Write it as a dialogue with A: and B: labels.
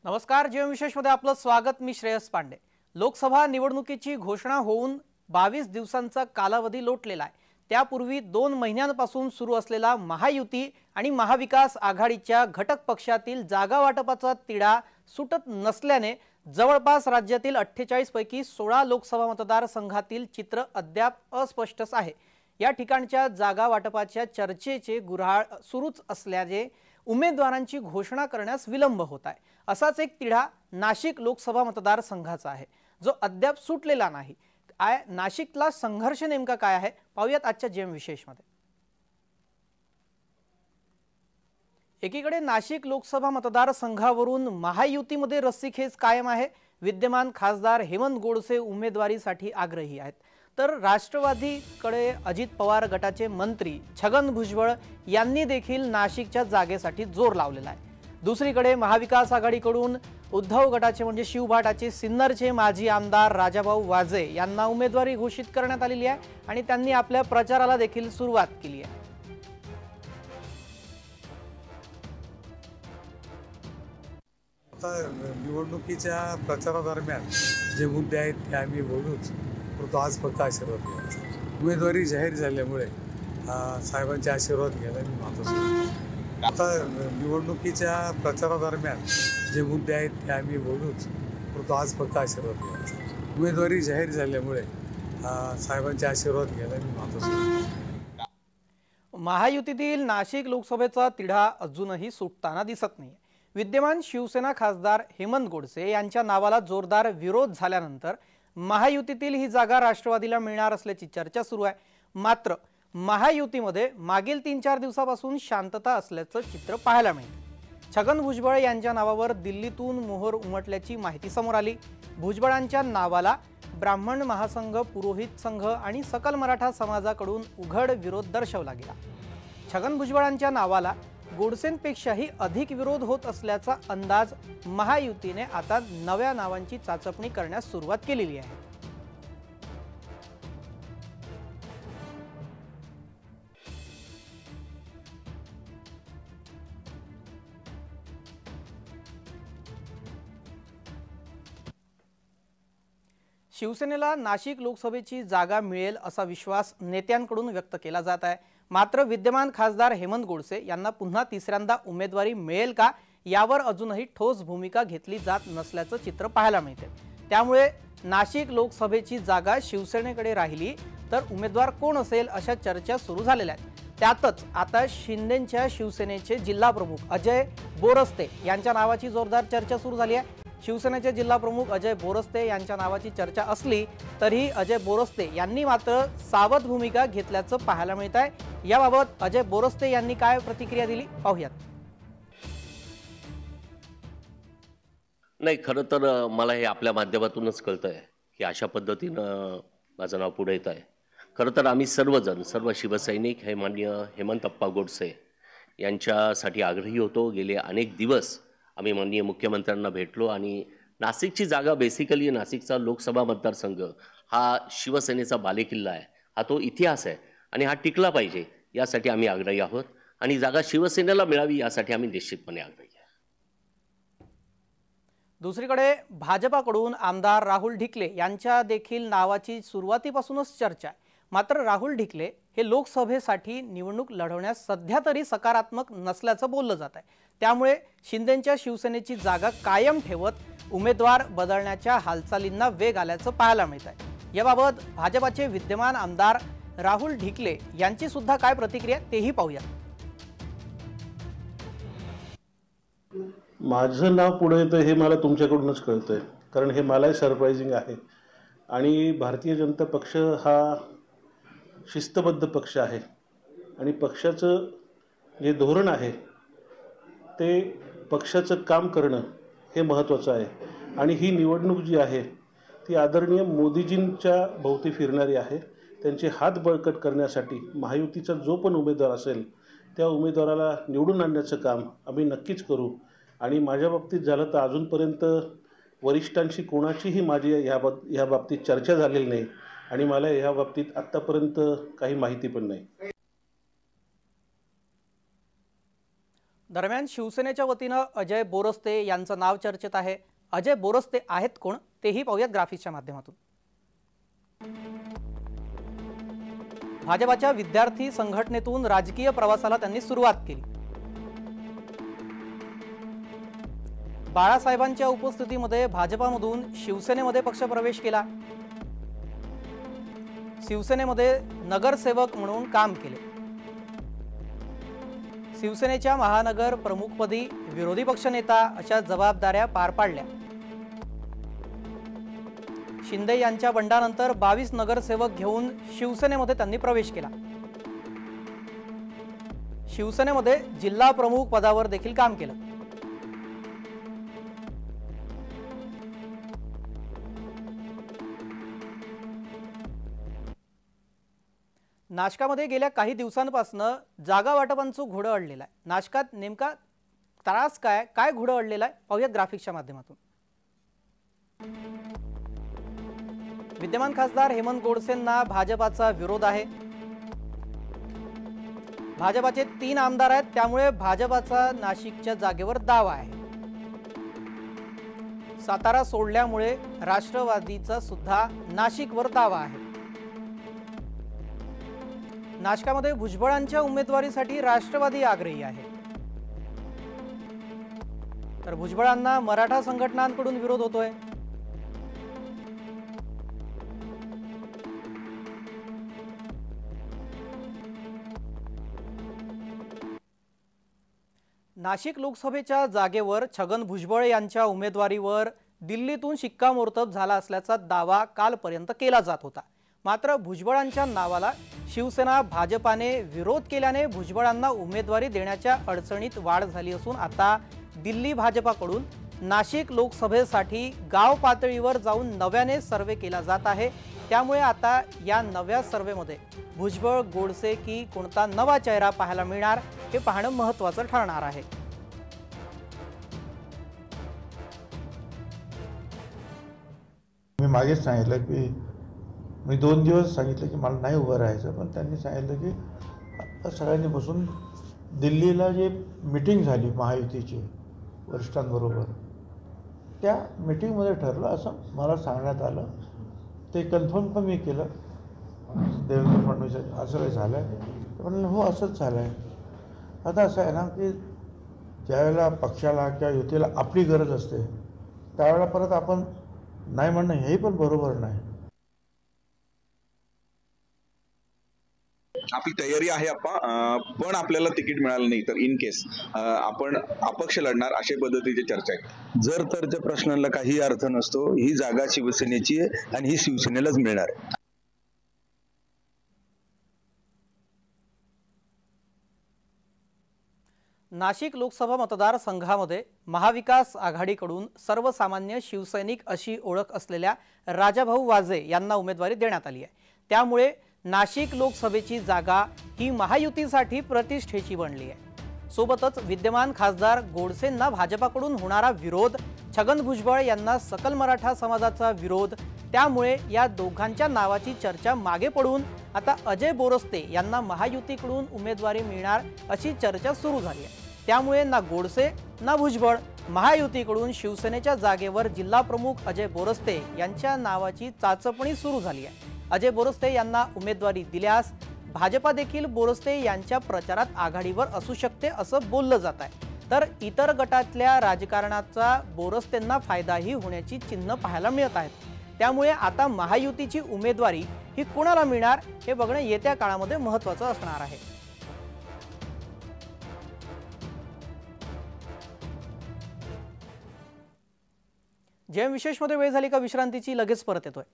A: नमस्कार, जीवन विशेषमध्ये आपलं स्वागत। मी श्रेयस पांडे। लोकसभा निवडणुकीची घोषणा होऊन 22 दिवसांचा कालावधी लोटलेला आहे। त्यापूर्वी 2 महिन्यांपासून सुरू असलेला महायुती आणि महाविकास आघाडीच्या घटक पक्षातील जागा वाटपाचा तिढा सुटत नसल्याने जवळपास राज्यातील 48 पैकी 16 लोकसभा मतदारसंघातील चित्र अद्याप अस्पष्टच आहे। या ठिकाणच्या जागा वाटपाच्या चर्चेचे गुऱ्हाळ सुरूच असल्याने उमेदवारांची घोषणा करण्यास विलंब होत आहे। असाच एक तिढा नाशिक लोकसभा मतदारसंघाचा आहे, जो अद्याप सुटलेला नाही। नाशिकला संघर्ष नेमका काय आहे पाहूयात आजच्या जेम विशेषमध्ये। एकीकडे नाशिक लोकसभा मतदारसंघावरून महायुतीमध्ये रस्सीखेच कायम आहे। विद्यमान खासदार हेमंत गोडसे उमेदवारीसाठी आग्रही आहेत, तर राष्ट्रवादीकडे अजित पवार गटाचे मंत्री छगन भुजबळ यांनी देखील नाशिकच्या जागेसाठी जोर लावलेला आहे। दुसरीकडे महाविकास आघाडीकडून उद्धव गटाचे म्हणजे शिवभाटाचे सिन्नरचे माजी आमदार राजाभाऊ वाजे यांना उमेदवारी घोषित करण्यात आलेली आहे आणि त्यांनी आपल्या प्रचाराला देखील सुरुवात केली आहे।
B: निवडणुकीच्या प्रचारादरम्यान जे मुद्दे आहेत ते आम्ही बोलूच, परंतु आज फक्त आशीर्वाद घ्यायचा। उमेदवारी जाहीर झाल्यामुळे साहेबांचे आशीर्वाद घ्यायला मी महत्त्वाचं। आता निवडणुकीच्या प्रचारादरम्यान जे मुद्दे आहेत ते आम्ही बोलूच, परंतु आज फक्त आशीर्वाद घ्यायचा। उमेदवारी जाहीर झाल्यामुळे साहेबांचे आशीर्वाद घ्यायला मी महत्त्वाचं।
A: महायुतीतील नाशिक लोकसभेचा तिढा अजूनही सुटताना दिसत नाही। विद्यमान शिवसेना खासदार हेमंत गोडसे यांच्या नावाला जोरदार विरोध झाल्यानंतर महायुतीतील ही जागा राष्ट्रवादीला मिळणार असल्याची चर्चा सुरू आहे। मात्र महायुतीमध्ये मागील 3-4 दिवसापासून शांतता असल्याचं चित्र पाहायला मिळते। छगन भुजबळ यांच्या नावावर दिल्लीतून मोहर उमटल्याची माहिती समोर आली। भुजबळांच्या नावाला ब्राह्मण महासंघ, पुरोहित संघ आणि सकल मराठा समाजाकडून उघड विरोध दर्शवला गेला। छगन भुजबळांच्या नावाला गोडसेंपेक्षाही अधिक विरोध होत असल्याचा अंदाज महायुतीने आता नव्या नावांची चाचपणी करण्यास सुरुवात केलेली आहे। शिवसेनेला नाशिक लोकसभेची जागा मिळेल असा विश्वास नेत्यांकडून व्यक्त केला जात आहे। मात्र विद्यमान खासदार हेमंत गोडसे यांना पुन्हा तिसऱ्यांदा उमेदवारी मिळेल का यावर अजूनही ठोस भूमिका घेतली जात नसल्याचं चित्र पाहायला मिळते। त्यामुळे नाशिक लोकसभेची जागा शिवसेनेकडे राहिली तर उमेदवार कोण असेल अशा चर्चा सुरू झालेल्या आहेत। त्यातच आता शिंदेंच्या शिवसेनेचे जिल्हा प्रमुख अजय बोरस्ते यांच्या नावाची जोरदार चर्चा सुरू झाली आहे। शिवसेनेचे जिल्हा प्रमुख अजय बोरस्ते यांच्या नावाची चर्चा असली तरी अजय बोरस्ते यांनी मात्र सावध भूमिका घेतल्याचं पाहायला मिळत आहे। याबाबत अजय बोरस्ते यांनी काय प्रतिक्रिया दिली पाहूयात।
C: नाही, खरं तर मला हे आपल्या माध्यमातूनच कळतंय की अशा पद्धतीनं माझं नाव पुढे येत आहे। खरं तर आम्ही सर्वजण, सर्व शिवसैनिक हे माननीय हेमंतप्पा गोडसे यांच्यासाठी आग्रही होतो। गेले अनेक दिवस आम्ही माननीय मुख्यमंत्र्यांना भेटलो आणि नाशिकची जागा, बेसिकली नाशिकचा लोकसभा मतदारसंघ हा शिवसेनेचा बालेकिल्ला आहे, हा तो इतिहास आहे आणि हा टिकला पाहिजे यासाठी आम्ही आग्रही आहोत आणि जागा शिवसेनेला मिळावी यासाठी आम्ही निश्चितपणे आग्रही आहे।
A: दुसरीकडे भाजपाकडून आमदार राहुल ढिकले यांच्या देखील नावाची सुरुवातीपासूनच चर्चा आहे। मात्र राहुल ढिकले हे लोकसभेसाठी निवडणूक लढवण्यास सध्या तरी सकारात्मक नसल्याचं बोललं जात आहे। त्यामुळे शिंदेंच्या शिवसेनेची जागा कायम ठेवत उमेदवार बदलण्याच्या हालचालींना वेग आल्याचं पाहायला मिळत आहे। याबाबत भाजपाचे विद्यमान आमदार राहुल ढिकले यांची सुद्धा काय प्रतिक्रिया तेही पाहूया।
D: माझं नाव पुढे येतं हे मला तुमच्याकडूनच कळतंय, कारण हे मलाही सरप्राइजिंग आहे। आणि भारतीय जनता पक्ष हा शिस्तबद्ध पक्ष आहे आणि पक्षाचं जे धोरण आहे ते पक्षाचं काम करणं हे महत्त्वाचं आहे। आणि ही निवडणूक जी आहे ती आदरणीय मोदीजींच्या भोवती फिरणारी आहे। त्यांचे हात बळकट करण्यासाठी महायुतीचा जो पण उमेदवार असेल त्या उमेदवाराला निवडून आणण्याचं काम आम्ही नक्कीच करू। आणि माझ्या बाबतीत झालं तर अजूनपर्यंत वरिष्ठांशी कोणाचीही माझी ह्या बाबतीत चर्चा झालेली नाही आणि मला ह्या बाबतीत आत्तापर्यंत काही माहिती पण नाही।
A: दरम्यान शिवसेनेच्या वतीनं अजय बोरस्ते यांचं नाव चर्चेत आहे. अजय बोरस्ते आहेत कोण तेही पाहूयात ग्राफिक्सच्या माध्यमातून. भाजपाच्या विद्यार्थी संघटनेतून राजकीय प्रवासाला त्यांनी सुरुवात केली. बाळासाहेबांच्या उपस्थितीमध्ये भाजपामधून शिवसेनेमध्ये पक्षप्रवेश केला. शिवसेनेमध्ये नगरसेवक म्हणून काम केले. शिवसेनेच्या महानगर प्रमुखपदी विरोधी पक्षनेता अशा जबाबदाऱ्या पार पाडल्या. शिंदे यांच्या बंडानंतर 22 नगरसेवक घेऊन शिवसेनेमध्ये त्यांनी प्रवेश केला. शिवसेनेमध्ये जिल्हा प्रमुख पदावर देखील काम केलं. नाशकामध्ये गेल्या काही दिवसांपासून जागा वाटपांचं घोडं अडलेलं आहे. नाशकात नेमका त्रास काय घोडं अडलेलं आहे पाहूयात ग्राफिक्सच्या माध्यमातून. विद्यमान खासदार हेमंत गोडसेंना भाजपाचा विरोध आहे. भाजपाचे 3 आमदार आहेत, त्यामुळे भाजपाचा नाशिकच्या जागेवर दावा आहे. सातारा सोडल्यामुळे राष्ट्रवादीचा सुद्धा नाशिकवर दावा आहे. नाशकामध्ये भुजबळांच्या उमेदवारीसाठी राष्ट्रवादी आग्रही आहे. तर भुजबळांना मराठा संघटनांकडून विरोध होतोय. नाशिक लोकसभेच्या जागेवर छगन भुजबळ यांच्या उमेदवारीवर दिल्लीतून शिक्कामोर्तब झाला असल्याचा दावा कालपर्यंत केला जात होता. मात्र भुजबळांच्या नावाला शिवसेना भाजपाने विरोध केल्याने भुजबळांना उमेदवारी देण्याच्या अडचणीत वाढ झाली असून आता दिल्ली भाजपाकडून नाशिक लोकसभेसाठी गाव पातळीवर जाऊन नव्याने सर्वे केला जात आहे. त्यामुळे आता या नव्या सर्वेमध्ये भुजबळ गोडसे की कोणता नवा चेहरा पाहायला मिळणार हे पाहणं महत्त्वाचं ठरणार आहे.
E: मी मागेच सांगितलं की मी 2 दिवस सांगितलं की मला नाही उभं राहायचं, पण त्यांनी सांगितलं की आता सगळ्यांनी बसून दिल्लीला जे मीटिंग झाली महायुतीची वरिष्ठांबरोबर, त्या मीटिंगमध्ये ठरलं असं मला सांगण्यात आलं. ते कन्फर्म पण मी केलं. देवेंद्र फडणवीस असं काही झालं आहे म्हणलं हो असंच झालं आहे. आता असं आहे ना की ज्यावेळेला पक्षाला किंवा युतीला आपली गरज असते त्यावेळेला परत आपण नाही म्हणणं हेही पण बरोबर नाही.
F: आपली तयारी आहे पण आपल्याला तिकीट मिळालं नाही तर इन केस आपण अपक्ष लढणार अशा पद्धतीची चर्चा आहे. जर तर त्या प्रश्नाला काही अर्थ नसतो. ही जागा शिवसेनेची आहे आणि ही शिवसेनेलाच मिळणार आहे.
A: नाशिक लोकसभा मतदारसंघामध्ये महाविकास आघाडीकडून सर्वसामान्य शिवसैनिक अशी ओळख असलेल्या राजाभाऊ वाजे यांना उमेदवारी देण्यात आली आहे. त्यामुळे नाशिक लोकसभेची जागा ही महायुतीसाठी प्रतिष्ठेची बनली आहे. सोबतच विद्यमान खासदार गोडसेंना भाजपाकडून होणारा विरोध, छगन भुजबळ यांना सकल मराठा समाजाचा विरोध, त्यामुळे या दोघांच्या नावाची चर्चा मागे पडून आता अजय बोरस्ते यांना महायुतीकडून उमेदवारी मिळणार अशी चर्चा सुरू झाली आहे. त्यामुळे ना गोडसे ना भुजबळ महायुतीकडून शिवसेनेच्या जागेवर जिल्हा प्रमुख अजय बोरस्ते यांच्या नावाची चाचपणी सुरू झाली आहे. अजय बोरस्ते यांना उमेदवारी दिल्यास भाजपा देखील बोरस्ते यांच्या प्रचारात आघाडीवर असू शकते असं बोललं जात आहे. तर इतर गटातल्या राजकारणाचा बोरस्तेंना फायदाही होण्याची चिन्ह पाहायला मिळत आहेत. त्यामुळे आता महायुतीची उमेदवारी ही कोणाला मिळणार हे बघणं येत्या काळामध्ये महत्त्वाचं असणार आहे. जेम विशेषमध्ये वेळ झाली का विश्रांतीची, लगेच परत येतोय.